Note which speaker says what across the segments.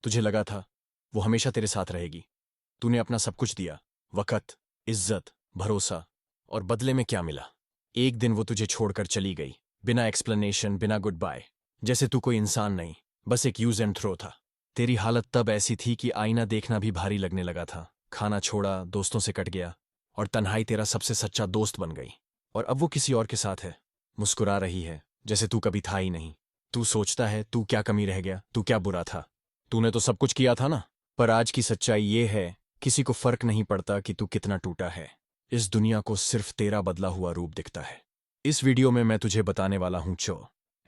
Speaker 1: तुझे लगा था वो हमेशा तेरे साथ रहेगी। तूने अपना सब कुछ दिया, वक़्त, इज्जत, भरोसा, और बदले में क्या मिला? एक दिन वो तुझे छोड़कर चली गई, बिना एक्सप्लेनेशन, बिना गुड बाय। जैसे तू कोई इंसान नहीं, बस एक यूज एंड थ्रो था। तेरी हालत तब ऐसी थी कि आईना देखना भी भारी लगने लगा था। खाना छोड़ा, दोस्तों से कट गया, और तन्हाई तेरा सबसे सच्चा दोस्त बन गई। और अब वो किसी और के साथ है, मुस्कुरा रही है जैसे तू कभी था ही नहीं। तू सोचता है तू क्या कमी रह गया, तू क्या बुरा था? तूने तो सब कुछ किया था ना। पर आज की सच्चाई ये है, किसी को फर्क नहीं पड़ता कि तू कितना टूटा है। इस दुनिया को सिर्फ तेरा बदला हुआ रूप दिखता है। इस वीडियो में मैं तुझे बताने वाला हूं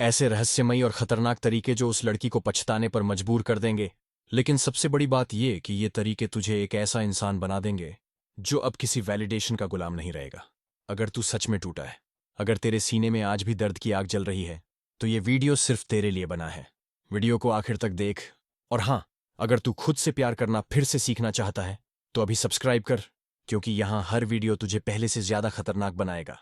Speaker 1: ऐसे रहस्यमयी और खतरनाक तरीके जो उस लड़की को पछताने पर मजबूर कर देंगे। लेकिन सबसे बड़ी बात यह कि ये तरीके तुझे एक ऐसा इंसान बना देंगे जो अब किसी वैलिडेशन का गुलाम नहीं रहेगा। अगर तू सच में टूटा है, अगर तेरे सीने में आज भी दर्द की आग जल रही है, तो ये वीडियो सिर्फ तेरे लिए बना है। वीडियो को आखिर तक देख। और हाँ, अगर तू खुद से प्यार करना फिर से सीखना चाहता है तो अभी सब्सक्राइब कर, क्योंकि यहां हर वीडियो तुझे पहले से ज्यादा खतरनाक बनाएगा।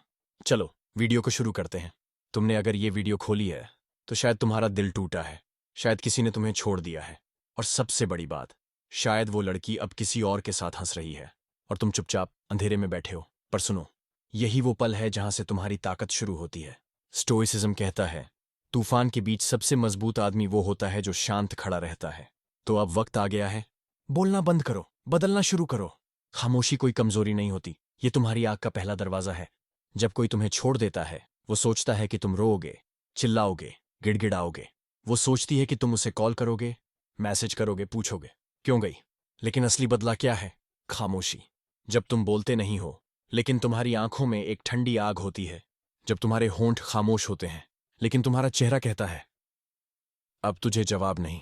Speaker 1: चलो वीडियो को शुरू करते हैं। तुमने अगर ये वीडियो खोली है तो शायद तुम्हारा दिल टूटा है, शायद किसी ने तुम्हें छोड़ दिया है, और सबसे बड़ी बात, शायद वो लड़की अब किसी और के साथ हंस रही है और तुम चुपचाप अंधेरे में बैठे हो। पर सुनो, यही वो पल है जहां से तुम्हारी ताकत शुरू होती है। स्टोइसिज्म कहता है तूफान के बीच सबसे मजबूत आदमी वो होता है जो शांत खड़ा रहता है। तो अब वक्त आ गया है, बोलना बंद करो, बदलना शुरू करो। खामोशी कोई कमजोरी नहीं होती, ये तुम्हारी आग का पहला दरवाजा है। जब कोई तुम्हें छोड़ देता है, वो सोचता है कि तुम रोओगे, चिल्लाओगे, गिड़गिड़ाओगे। वो सोचती है कि तुम उसे कॉल करोगे, मैसेज करोगे, पूछोगे क्यों गई। लेकिन असली बदला क्या है? खामोशी। जब तुम बोलते नहीं हो, लेकिन तुम्हारी आंखों में एक ठंडी आग होती है। जब तुम्हारे होंठ खामोश होते हैं, लेकिन तुम्हारा चेहरा कहता है अब तुझे जवाब नहीं,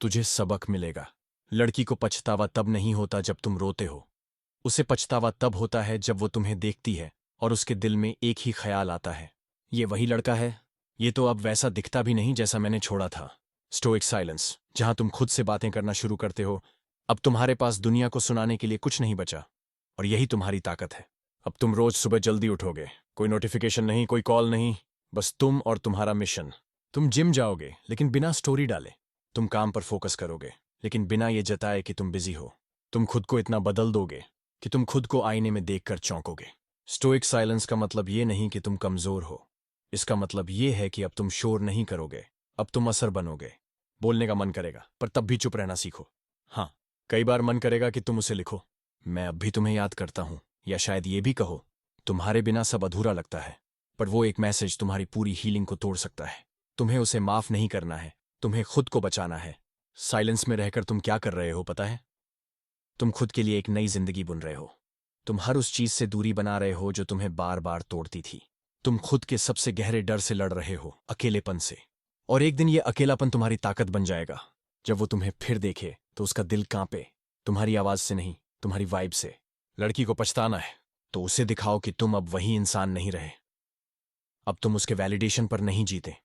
Speaker 1: तुझे सबक मिलेगा। लड़की को पछतावा तब नहीं होता जब तुम रोते हो, उसे पछतावा तब होता है जब वो तुम्हें देखती है और उसके दिल में एक ही ख्याल आता है, ये वही लड़का है। ये तो अब वैसा दिखता भी नहीं जैसा मैंने छोड़ा था। स्टोइक साइलेंस, जहां तुम खुद से बातें करना शुरू करते हो। अब तुम्हारे पास दुनिया को सुनाने के लिए कुछ नहीं बचा, और यही तुम्हारी ताकत है। अब तुम रोज सुबह जल्दी उठोगे, कोई नोटिफिकेशन नहीं, कोई कॉल नहीं, बस तुम और तुम्हारा मिशन। तुम जिम जाओगे लेकिन बिना स्टोरी डाले। तुम काम पर फोकस करोगे लेकिन बिना ये जताए कि तुम बिजी हो। तुम खुद को इतना बदल दोगे कि तुम खुद को आईने में देखकर चौंकोगे। स्टोइक साइलेंस का मतलब ये नहीं कि तुम कमजोर हो, इसका मतलब ये है कि अब तुम शोर नहीं करोगे, अब तुम असर बनोगे। बोलने का मन करेगा पर तब भी चुप रहना सीखो। हाँ, कई बार मन करेगा कि तुम उसे लिखो, मैं अब भी तुम्हें याद करता हूं, या शायद ये भी कहो तुम्हारे बिना सब अधूरा लगता है। पर वो एक मैसेज तुम्हारी पूरी हीलिंग को तोड़ सकता है। तुम्हें उसे माफ नहीं करना है, तुम्हें खुद को बचाना है। साइलेंस में रहकर तुम क्या कर रहे हो पता है? तुम खुद के लिए एक नई जिंदगी बुन रहे हो। तुम हर उस चीज से दूरी बना रहे हो जो तुम्हें बार बार तोड़ती थी। तुम खुद के सबसे गहरे डर से लड़ रहे हो, अकेलेपन से। और एक दिन ये अकेलापन तुम्हारी ताकत बन जाएगा। जब वो तुम्हें फिर देखे तो उसका दिल कांपे, तुम्हारी आवाज से नहीं, तुम्हारी वाइब से। लड़की को पछताना है तो उसे दिखाओ कि तुम अब वही इंसान नहीं रहे। अब तुम उसके वैलिडेशन पर नहीं जीते।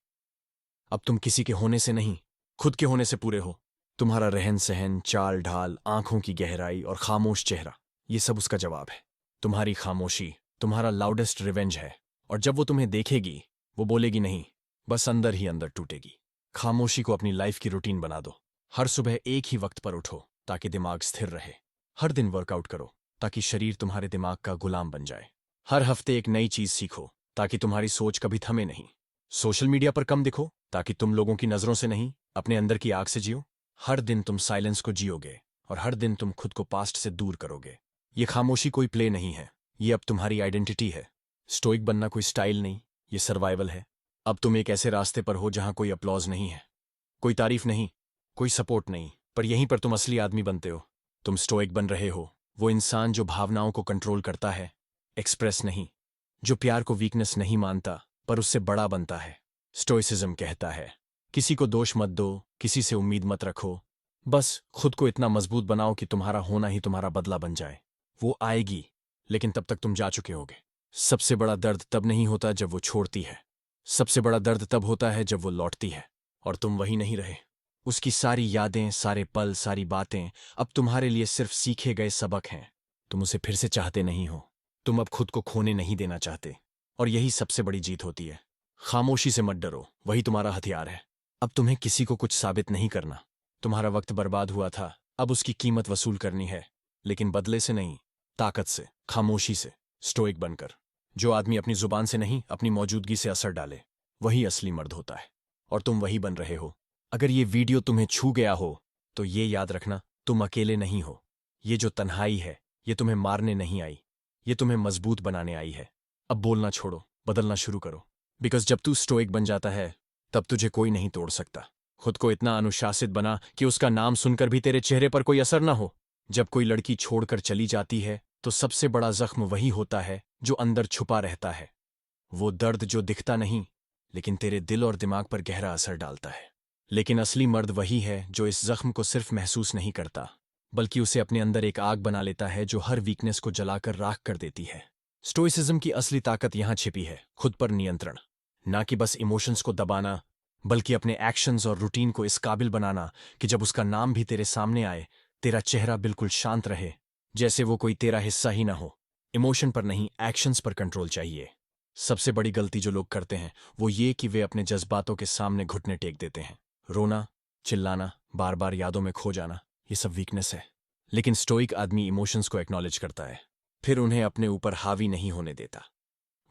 Speaker 1: अब तुम किसी के होने से नहीं, खुद के होने से पूरे हो। तुम्हारा रहन सहन, चाल ढाल, आंखों की गहराई और खामोश चेहरा, ये सब उसका जवाब है। तुम्हारी खामोशी तुम्हारा लाउडेस्ट रिवेंज है। और जब वो तुम्हें देखेगी, वो बोलेगी नहीं, बस अंदर ही अंदर टूटेगी। खामोशी को अपनी लाइफ की रूटीन बना दो। हर सुबह एक ही वक्त पर उठो ताकि दिमाग स्थिर रहे। हर दिन वर्कआउट करो ताकि शरीर तुम्हारे दिमाग का गुलाम बन जाए। हर हफ्ते एक नई चीज सीखो ताकि तुम्हारी सोच कभी थमे नहीं। सोशल मीडिया पर कम दिखो ताकि तुम लोगों की नजरों से नहीं, अपने अंदर की आग से जियो। हर दिन तुम साइलेंस को जियोगे और हर दिन तुम खुद को पास्ट से दूर करोगे। ये खामोशी कोई प्ले नहीं है, ये अब तुम्हारी आइडेंटिटी है। स्टोइक बनना कोई स्टाइल नहीं, ये सर्वाइवल है। अब तुम एक ऐसे रास्ते पर हो जहां कोई अप्लॉज नहीं है, कोई तारीफ नहीं, कोई सपोर्ट नहीं, पर यहीं पर तुम असली आदमी बनते हो। तुम स्टोइक बन रहे हो, वो इंसान जो भावनाओं को कंट्रोल करता है, एक्सप्रेस नहीं, जो प्यार को वीकनेस नहीं मानता पर उससे बड़ा बनता है। स्टोइसिज्म कहता है किसी को दोष मत दो, किसी से उम्मीद मत रखो, बस खुद को इतना मजबूत बनाओ कि तुम्हारा होना ही तुम्हारा बदला बन जाए। वो आएगी, लेकिन तब तक तुम जा चुके होगे। सबसे बड़ा दर्द तब नहीं होता जब वो छोड़ती है, सबसे बड़ा दर्द तब होता है जब वो लौटती है और तुम वही नहीं रहे। उसकी सारी यादें, सारे पल, सारी बातें अब तुम्हारे लिए सिर्फ सीखे गए सबक हैं। तुम उसे फिर से चाहते नहीं हो, तुम अब खुद को खोने नहीं देना चाहते, और यही सबसे बड़ी जीत होती है। खामोशी से मत डरो, वही तुम्हारा हथियार है। अब तुम्हें किसी को कुछ साबित नहीं करना, तुम्हारा वक्त बर्बाद हुआ था, अब उसकी कीमत वसूल करनी है, लेकिन बदले से नहीं, ताकत से, खामोशी से, स्टोइक बनकर। जो आदमी अपनी जुबान से नहीं, अपनी मौजूदगी से असर डाले, वही असली मर्द होता है। और तुम वही बन रहे हो। अगर ये वीडियो तुम्हें छू गया हो तो ये याद रखना, तुम अकेले नहीं हो। ये जो तन्हाई है, ये तुम्हें मारने नहीं आई, ये तुम्हें मजबूत बनाने आई है। अब बोलना छोड़ो, बदलना शुरू करो। बिकॉज जब तू स्टोइक बन जाता है, तब तुझे कोई नहीं तोड़ सकता। खुद को इतना अनुशासित बना कि उसका नाम सुनकर भी तेरे चेहरे पर कोई असर ना हो। जब कोई लड़की छोड़कर चली जाती है, तो सबसे बड़ा जख्म वही होता है जो अंदर छुपा रहता है। वो दर्द जो दिखता नहीं, लेकिन तेरे दिल और दिमाग पर गहरा असर डालता है। लेकिन असली मर्द वही है जो इस जख्म को सिर्फ महसूस नहीं करता, बल्कि उसे अपने अंदर एक आग बना लेता है जो हर वीकनेस को जलाकर राख कर देती है। स्टोइसिज्म की असली ताकत यहां छिपी है, खुद पर नियंत्रण। ना कि बस इमोशंस को दबाना, बल्कि अपने एक्शंस और रूटीन को इस काबिल बनाना कि जब उसका नाम भी तेरे सामने आए, तेरा चेहरा बिल्कुल शांत रहे, जैसे वो कोई तेरा हिस्सा ही ना हो। इमोशन पर नहीं, एक्शंस पर कंट्रोल चाहिए। सबसे बड़ी गलती जो लोग करते हैं वो ये कि वे अपने जज्बातों के सामने घुटने टेक देते हैं। रोना, चिल्लाना, बार बार यादों में खो जाना, ये सब वीकनेस है। लेकिन स्टोइक आदमी इमोशंस को एक्नॉलेज करता है, फिर उन्हें अपने ऊपर हावी नहीं होने देता।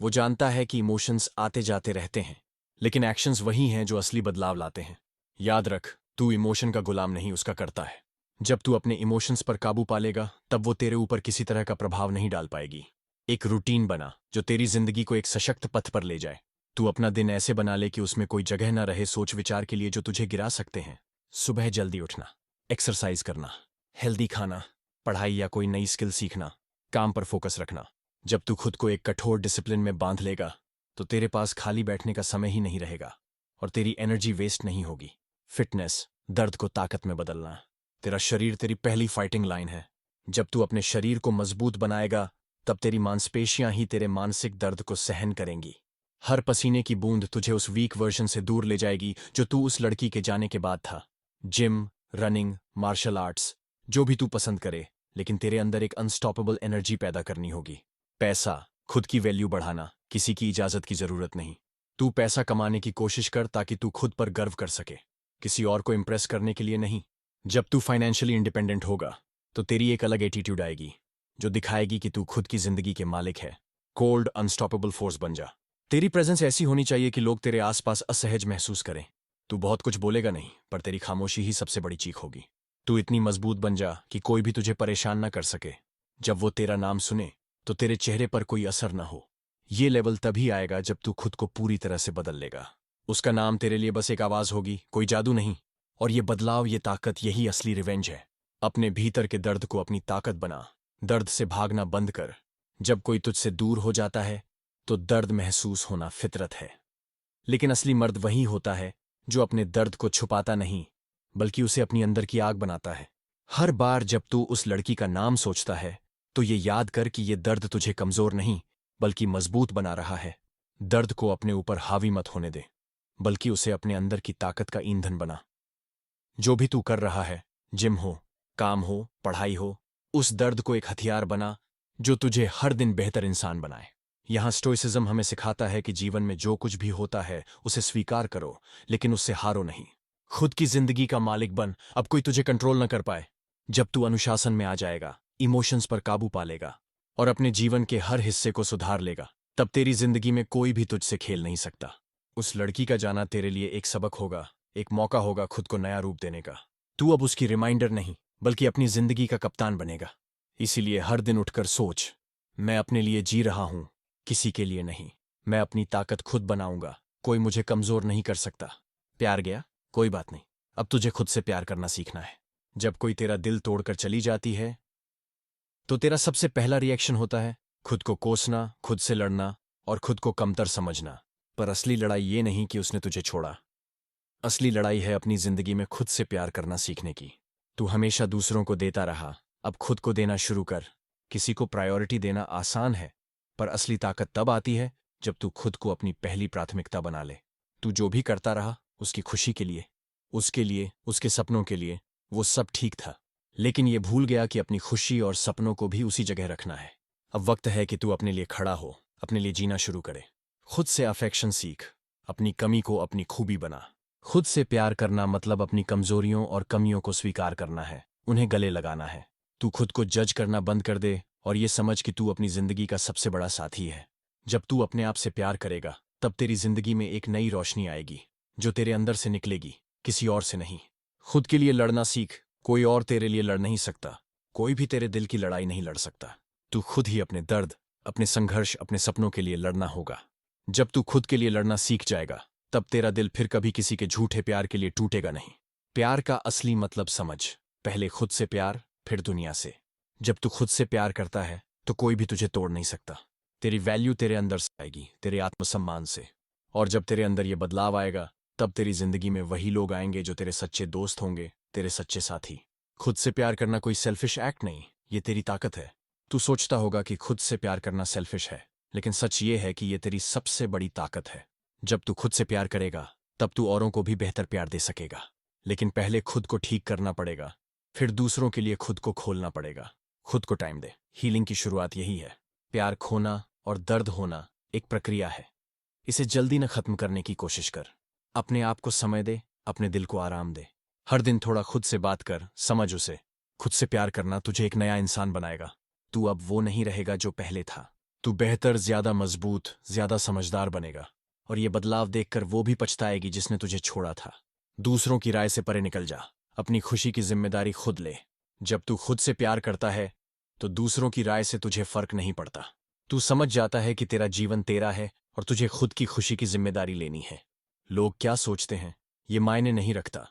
Speaker 1: वो जानता है कि इमोशंस आते जाते रहते हैं, लेकिन एक्शंस वही हैं जो असली बदलाव लाते हैं। याद रख, तू इमोशन का गुलाम नहीं, उसका करता है। जब तू अपने इमोशंस पर काबू पालेगा, तब वो तेरे ऊपर किसी तरह का प्रभाव नहीं डाल पाएगी। एक रूटीन बना जो तेरी जिंदगी को एक सशक्त पथ पर ले जाए। तू अपना दिन ऐसे बना ले कि उसमें कोई जगह ना रहे सोच विचार के लिए जो तुझे गिरा सकते हैं। सुबह जल्दी उठना, एक्सरसाइज करना, हेल्दी खाना, पढ़ाई या कोई नई स्किल सीखना, काम पर फोकस रखना। जब तू खुद को एक कठोर डिसिप्लिन में बांध लेगा, तो तेरे पास खाली बैठने का समय ही नहीं रहेगा और तेरी एनर्जी वेस्ट नहीं होगी। फिटनेस, दर्द को ताकत में बदलना। तेरा शरीर तेरी पहली फाइटिंग लाइन है। जब तू अपने शरीर को मजबूत बनाएगा, तब तेरी मांसपेशियां ही तेरे मानसिक दर्द को सहन करेंगी। हर पसीने की बूंद तुझे उस वीक वर्जन से दूर ले जाएगी जो तू उस लड़की के जाने के बाद था। जिम, रनिंग, मार्शल आर्ट्स, जो भी तू पसंद करे, लेकिन तेरे अंदर एक अनस्टॉपेबल एनर्जी पैदा करनी होगी। पैसा, खुद की वैल्यू बढ़ाना, किसी की इजाजत की जरूरत नहीं। तू पैसा कमाने की कोशिश कर ताकि तू खुद पर गर्व कर सके, किसी और को इंप्रेस करने के लिए नहीं। जब तू फाइनेंशियली इंडिपेंडेंट होगा, तो तेरी एक अलग एटीट्यूड आएगी जो दिखाएगी कि तू खुद की जिंदगी के मालिक है। कोल्ड अनस्टॉपेबल फोर्स बन जा। तेरी प्रेजेंस ऐसी होनी चाहिए कि लोग तेरे आसपास असहज महसूस करें। तू बहुत कुछ बोलेगा नहीं, पर तेरी खामोशी ही सबसे बड़ी चीख होगी। तू इतनी मजबूत बन जा कि कोई भी तुझे परेशान ना कर सके। जब वो तेरा नाम सुने, तो तेरे चेहरे पर कोई असर ना हो। ये लेवल तभी आएगा जब तू खुद को पूरी तरह से बदल लेगा। उसका नाम तेरे लिए बस एक आवाज होगी, कोई जादू नहीं। और ये बदलाव, ये ताकत, यही असली रिवेंज है। अपने भीतर के दर्द को अपनी ताकत बना। दर्द से भागना बंद कर। जब कोई तुझसे दूर हो जाता है, तो दर्द महसूस होना फितरत है। लेकिन असली मर्द वही होता है जो अपने दर्द को छुपाता नहीं, बल्कि उसे अपनी अंदर की आग बनाता है। हर बार जब तू उस लड़की का नाम सोचता है, तो ये याद कर कि ये दर्द तुझे कमजोर नहीं, बल्कि मजबूत बना रहा है। दर्द को अपने ऊपर हावी मत होने दे, बल्कि उसे अपने अंदर की ताकत का ईंधन बना। जो भी तू कर रहा है, जिम हो, काम हो, पढ़ाई हो, उस दर्द को एक हथियार बना जो तुझे हर दिन बेहतर इंसान बनाए। यहां स्टोइसिज्म हमें सिखाता है कि जीवन में जो कुछ भी होता है उसे स्वीकार करो, लेकिन उससे हारो नहीं। खुद की जिंदगी का मालिक बन, अब कोई तुझे कंट्रोल न कर पाए। जब तू अनुशासन में आ जाएगा, इमोशंस पर काबू पा लेगा और अपने जीवन के हर हिस्से को सुधार लेगा, तब तेरी जिंदगी में कोई भी तुझसे खेल नहीं सकता। उस लड़की का जाना तेरे लिए एक सबक होगा, एक मौका होगा खुद को नया रूप देने का। तू अब उसकी रिमाइंडर नहीं, बल्कि अपनी जिंदगी का कप्तान बनेगा। इसीलिए हर दिन उठकर सोच, मैं अपने लिए जी रहा हूं, किसी के लिए नहीं। मैं अपनी ताकत खुद बनाऊंगा, कोई मुझे कमजोर नहीं कर सकता। प्यार गया, कोई बात नहीं, अब तुझे खुद से प्यार करना सीखना है। जब कोई तेरा दिल तोड़कर चली जाती है, तो तेरा सबसे पहला रिएक्शन होता है खुद को कोसना, खुद से लड़ना और खुद को कमतर समझना। पर असली लड़ाई ये नहीं कि उसने तुझे छोड़ा। असली लड़ाई है अपनी जिंदगी में खुद से प्यार करना सीखने की। तू हमेशा दूसरों को देता रहा, अब खुद को देना शुरू कर। किसी को प्रायोरिटी देना आसान है, पर असली ताकत तब आती है जब तू खुद को अपनी पहली प्राथमिकता बना ले। तू जो भी करता रहा, उसकी खुशी के लिए, उसके लिए, उसके सपनों के लिए, वो सब ठीक था। लेकिन ये भूल गया कि अपनी खुशी और सपनों को भी उसी जगह रखना है। अब वक्त है कि तू अपने लिए खड़ा हो, अपने लिए जीना शुरू करे। खुद से अफेक्शन सीख, अपनी कमी को अपनी खूबी बना। खुद से प्यार करना मतलब अपनी कमजोरियों और कमियों को स्वीकार करना है, उन्हें गले लगाना है। तू खुद को जज करना बंद कर दे और ये समझ कि तू अपनी जिंदगी का सबसे बड़ा साथी है। जब तू अपने आप से प्यार करेगा तब तेरी जिंदगी में एक नई रोशनी आएगी जो तेरे अंदर से निकलेगी, किसी और से नहीं। खुद के लिए लड़ना सीख, कोई और तेरे लिए लड़ नहीं सकता, कोई भी तेरे दिल की लड़ाई नहीं लड़ सकता। तू खुद ही अपने दर्द, अपने संघर्ष, अपने सपनों के लिए लड़ना होगा। जब तू खुद के लिए लड़ना सीख जाएगा तब तेरा दिल फिर कभी किसी के झूठे प्यार के लिए टूटेगा नहीं। प्यार का असली मतलब समझ, पहले खुद से प्यार, फिर दुनिया से। जब तू खुद से प्यार करता है तो कोई भी तुझे तोड़ नहीं सकता। तेरी वैल्यू तेरे अंदर से आएगी, तेरे आत्मसम्मान से। और जब तेरे अंदर ये बदलाव आएगा तब तेरी जिंदगी में वही लोग आएंगे जो तेरे सच्चे दोस्त होंगे, तेरे सच्चे साथी। खुद से प्यार करना कोई सेल्फिश एक्ट नहीं, ये तेरी ताकत है। तू सोचता होगा कि खुद से प्यार करना सेल्फिश है, लेकिन सच ये है कि ये तेरी सबसे बड़ी ताकत है। जब तू खुद से प्यार करेगा तब तू औरों को भी बेहतर प्यार दे सकेगा। लेकिन पहले खुद को ठीक करना पड़ेगा, फिर दूसरों के लिए खुद को खोलना पड़ेगा। खुद को टाइम दे, हीलिंग की शुरुआत यही है। प्यार खोना और दर्द होना एक प्रक्रिया है, इसे जल्दी न खत्म करने की कोशिश कर। अपने आप को समय दे, अपने दिल को आराम दे। हर दिन थोड़ा खुद से बात कर, समझ उसे। खुद से प्यार करना तुझे एक नया इंसान बनाएगा। तू अब वो नहीं रहेगा जो पहले था। तू बेहतर, ज्यादा मजबूत, ज्यादा समझदार बनेगा। और ये बदलाव देखकर वो भी पछताएगी जिसने तुझे छोड़ा था। दूसरों की राय से परे निकल जा, अपनी खुशी की जिम्मेदारी खुद ले। जब तू खुद से प्यार करता है तो दूसरों की राय से तुझे फर्क नहीं पड़ता। तू समझ जाता है कि तेरा जीवन तेरा है और तुझे खुद की खुशी की जिम्मेदारी लेनी है। लोग क्या सोचते हैं ये मायने नहीं रखता।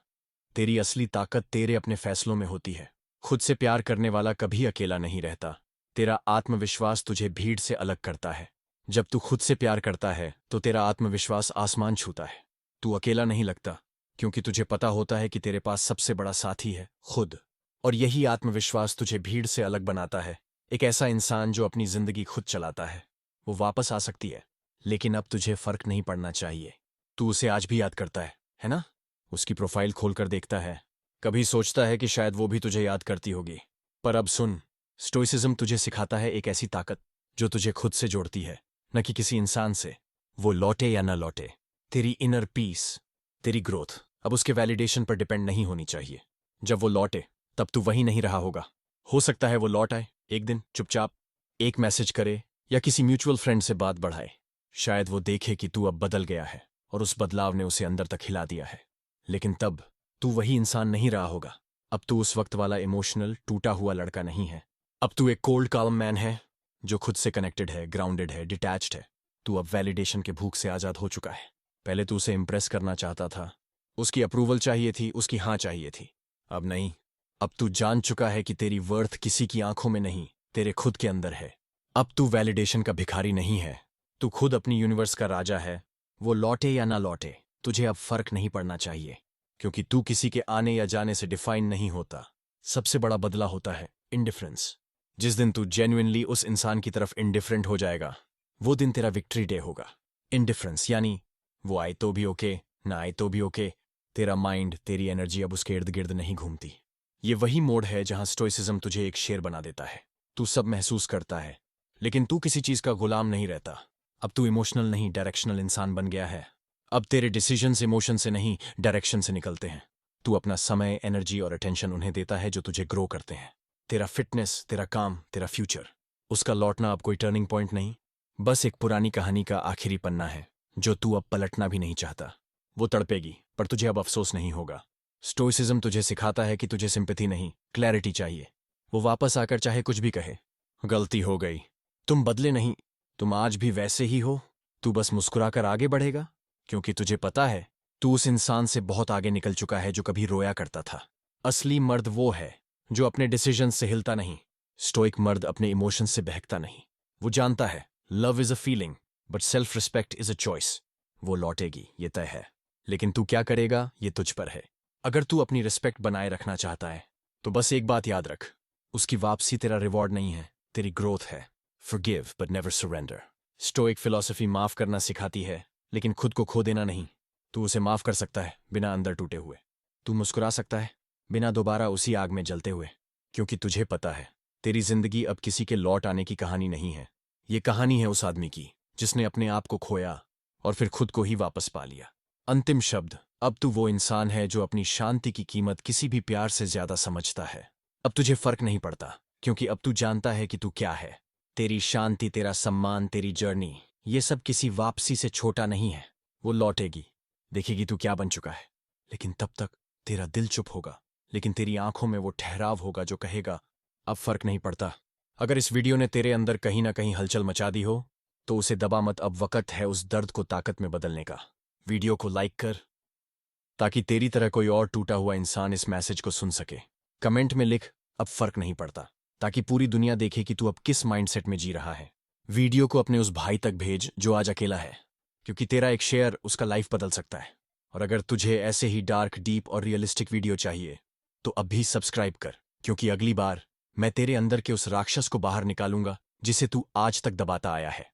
Speaker 1: तेरी असली ताकत तेरे अपने फैसलों में होती है। खुद से प्यार करने वाला कभी अकेला नहीं रहता। तेरा आत्मविश्वास तुझे भीड़ से अलग करता है। जब तू खुद से प्यार करता है तो तेरा आत्मविश्वास आसमान छूता है। तू अकेला नहीं लगता, क्योंकि तुझे पता होता है कि तेरे पास सबसे बड़ा साथी है, खुद। और यही आत्मविश्वास तुझे भीड़ से अलग बनाता है। एक ऐसा इंसान जो अपनी जिंदगी खुद चलाता है। वो वापस आ सकती है, लेकिन अब तुझे फर्क नहीं पड़ना चाहिए। तू उसे आज भी याद करता है ना? उसकी प्रोफाइल खोलकर देखता है, कभी सोचता है कि शायद वो भी तुझे याद करती होगी। पर अब सुन, स्टोइसिज्म तुझे सिखाता है एक ऐसी ताकत जो तुझे खुद से जोड़ती है, न कि किसी इंसान से। वो लौटे या न लौटे, तेरी इनर पीस, तेरी ग्रोथ अब उसके वैलिडेशन पर डिपेंड नहीं होनी चाहिए। जब वो लौटे तब तू वही नहीं रहा होगा। हो सकता है वो लौट आए एक दिन, चुपचाप एक मैसेज करे या किसी म्यूचुअल फ्रेंड से बात बढ़ाए। शायद वो देखे कि तू अब बदल गया है और उस बदलाव ने उसे अंदर तक हिला दिया है। लेकिन तब तू वही इंसान नहीं रहा होगा। अब तू उस वक्त वाला इमोशनल टूटा हुआ लड़का नहीं है। अब तू एक कोल्ड काल्म मैन है जो खुद से कनेक्टेड है, ग्राउंडेड है, डिटैच्ड है। तू अब वैलिडेशन के भूख से आजाद हो चुका है। पहले तू उसे इंप्रेस करना चाहता था, उसकी अप्रूवल चाहिए थी, उसकी हाँ चाहिए थी। अब नहीं। अब तू जान चुका है कि तेरी वर्थ किसी की आंखों में नहीं, तेरे खुद के अंदर है। अब तू वैलिडेशन का भिखारी नहीं है, तू खुद अपनी यूनिवर्स का राजा है। वो लौटे या ना लौटे, तुझे अब फर्क नहीं पड़ना चाहिए, क्योंकि तू किसी के आने या जाने से डिफाइन नहीं होता। सबसे बड़ा बदला होता है इंडिफरेंस। जिस दिन तू जेन्युइनली उस इंसान की तरफ इंडिफरेंट हो जाएगा, वो दिन तेरा विक्ट्री डे होगा। इंडिफरेंस यानी वो आए तो भी ओके, ना आए तो भी ओके। तेरा माइंड, तेरी एनर्जी अब उसके इर्द गिर्द नहीं घूमती। ये वही मोड़ है जहां स्टोइसिज्म तुझे एक शेर बना देता है। तू सब महसूस करता है, लेकिन तू किसी चीज का गुलाम नहीं रहता। अब तू इमोशनल नहीं, डायरेक्शनल इंसान बन गया है। अब तेरे डिसीजंस इमोशन से नहीं, डायरेक्शन से निकलते हैं। तू अपना समय, एनर्जी और अटेंशन उन्हें देता है जो तुझे ग्रो करते हैं। तेरा फिटनेस, तेरा काम, तेरा फ्यूचर। उसका लौटना अब कोई टर्निंग पॉइंट नहीं, बस एक पुरानी कहानी का आखिरी पन्ना है जो तू अब पलटना भी नहीं चाहता। वो तड़पेगी, पर तुझे अब अफसोस नहीं होगा। स्टोइसिज्म तुझे सिखाता है कि तुझे सिंपैथी नहीं, क्लैरिटी चाहिए। वो वापस आकर चाहे कुछ भी कहे, गलती हो गई, तुम बदले नहीं, तुम आज भी वैसे ही हो। तू बस मुस्कुराकर आगे बढ़ेगा, क्योंकि तुझे पता है तू उस इंसान से बहुत आगे निकल चुका है जो कभी रोया करता था। असली मर्द वो है जो अपने डिसीजन से हिलता नहीं। स्टोइक मर्द अपने इमोशन से बहकता नहीं। वो जानता है love is a feeling but self respect is a choice. वो लौटेगी, ये तय है, लेकिन तू क्या करेगा ये तुझ पर है। अगर तू अपनी रिस्पेक्ट बनाए रखना चाहता है तो बस एक बात याद रख, उसकी वापसी तेरा रिवॉर्ड नहीं है, तेरी ग्रोथ है। Forgive but never surrender. Stoic philosophy माफ करना सिखाती है, लेकिन खुद को खो देना नहीं। तू उसे माफ कर सकता है बिना अंदर टूटे हुए। तू मुस्कुरा सकता है बिना दोबारा उसी आग में जलते हुए, क्योंकि तुझे पता है तेरी जिंदगी अब किसी के लौट आने की कहानी नहीं है। ये कहानी है उस आदमी की जिसने अपने आप को खोया और फिर खुद को ही वापस पा लिया। अंतिम शब्द, अब तू वो इंसान है जो अपनी शांति की कीमत किसी भी प्यार से ज्यादा समझता है। अब तुझे फर्क नहीं पड़ता, क्योंकि अब तू जानता है कि तू क्या है। तेरी शांति, तेरा सम्मान, तेरी जर्नी, ये सब किसी वापसी से छोटा नहीं है। वो लौटेगी, देखेगी तू क्या बन चुका है। लेकिन तब तक तेरा दिल चुप होगा, लेकिन तेरी आंखों में वो ठहराव होगा जो कहेगा अब फर्क नहीं पड़ता। अगर इस वीडियो ने तेरे अंदर कहीं ना कहीं हलचल मचा दी हो तो उसे दबा मत, अब वक्त है उस दर्द को ताकत में बदलने का। वीडियो को लाइक कर ताकि तेरी तरह कोई और टूटा हुआ इंसान इस मैसेज को सुन सके। कमेंट में लिख अब फर्क नहीं पड़ता, ताकि पूरी दुनिया देखे कि तू अब किस माइंडसेट में जी रहा है। वीडियो को अपने उस भाई तक भेज जो आज अकेला है, क्योंकि तेरा एक शेयर उसका लाइफ बदल सकता है। और अगर तुझे ऐसे ही डार्क, डीप और रियलिस्टिक वीडियो चाहिए तो अब भी सब्सक्राइब कर, क्योंकि अगली बार मैं तेरे अंदर के उस राक्षस को बाहर निकालूंगा जिसे तू आज तक दबाता आया है।